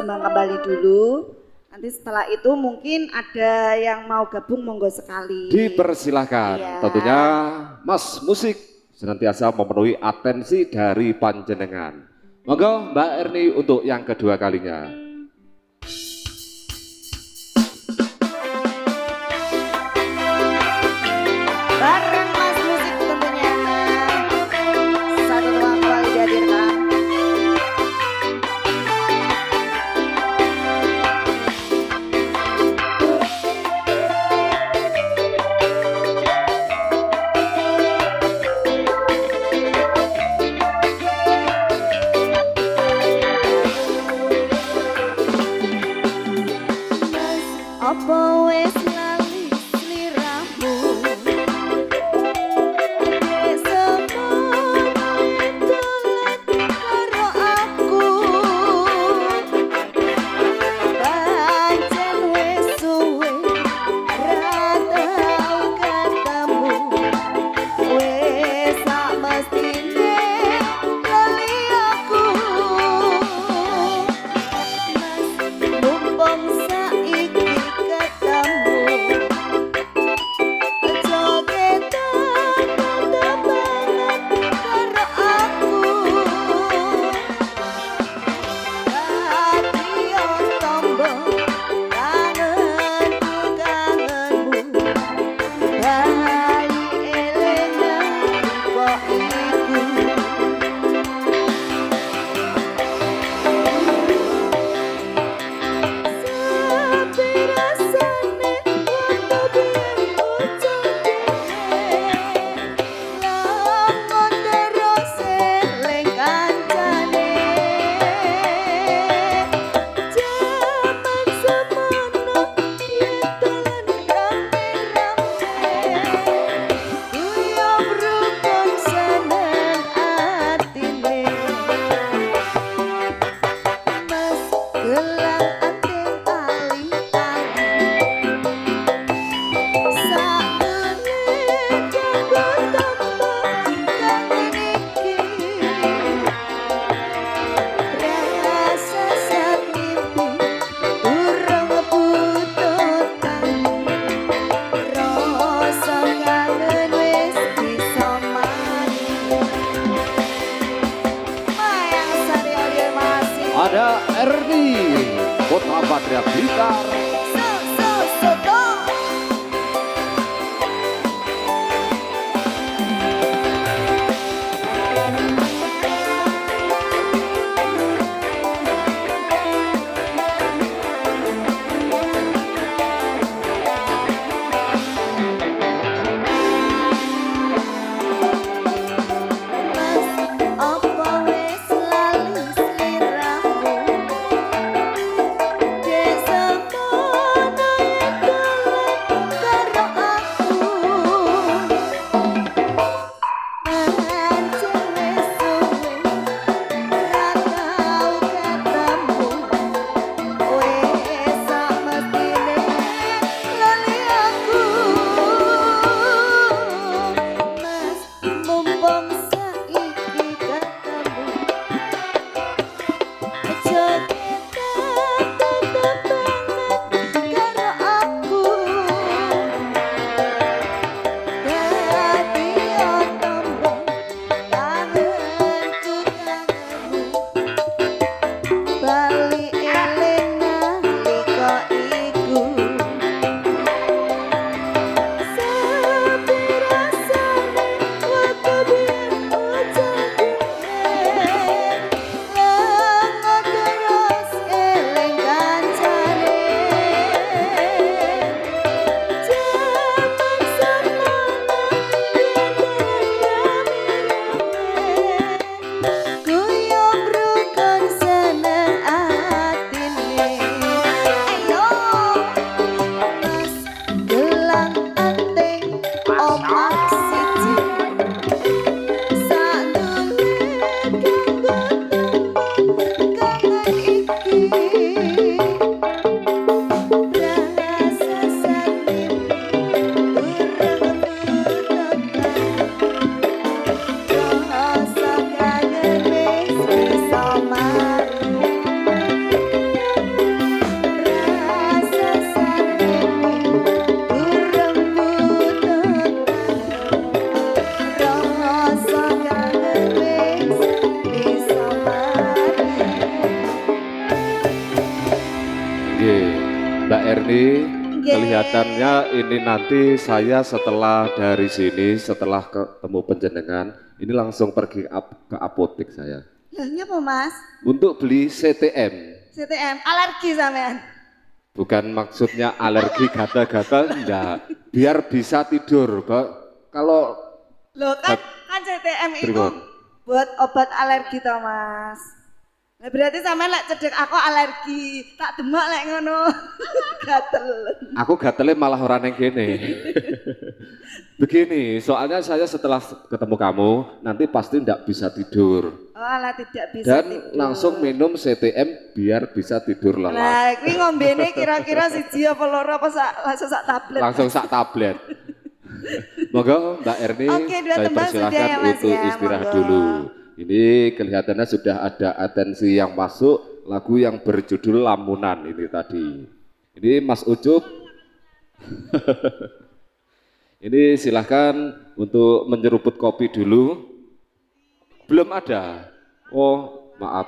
sembang kembali dulu. Nanti setelah itu mungkin ada yang mau gabung monggo sekali. Dipersilahkan. Iya. Tentunya Mas Musik senantiasa memenuhi atensi dari panjenengan. Monggo Mbak Erni untuk yang kedua kalinya. Bareng Mas Musik tentunya. Satu ruang kembali dihadirkan. Apa wis lali sliramu karo aku pancen wis suwe ra tau ketemu wis sak mestine lali aku mumpung saiki Ada Erni Kota Padra Blitar. Apa wis lali sliramu Oke, Mbak Erni, Nggih. kelihatannya ini nanti saya setelah dari sini, setelah ketemu penjenengan, ini langsung pergi ke apotek saya. Lah nyapa Mas? Untuk beli CTM. CTM alergi sampean. Bukan maksudnya alergi gatal-gatal, enggak. Biar bisa tidur, kok. Kalau Loh kan CTM itu Pripun? buat obat alergi toh Mas. Nah, berarti sampean lek cedek aku alergi, tak demak lek ngono. Gatel. aku gatelnya malah orang yang gini. Begini, soalnya saya setelah ketemu kamu, nanti pasti enggak bisa tidur. Oh, alah tidak bisa Dan tidur. langsung minum CTM biar bisa tidur lelap. Nah, kuwi ngombene kira-kira siji apa loro apa langsung sak tablet. Langsung sak tablet. Monggo Mbak Erni, Oke, dua saya tembang sudah persilahkan ya, Mas, untuk ya, istirahat monggo. dulu. Ini kelihatannya sudah ada atensi yang masuk, lagu yang berjudul Lamunan ini tadi. Ini Mas Ucup. Ini silahkan untuk menyeruput kopi dulu. Belum ada. Oh, maaf.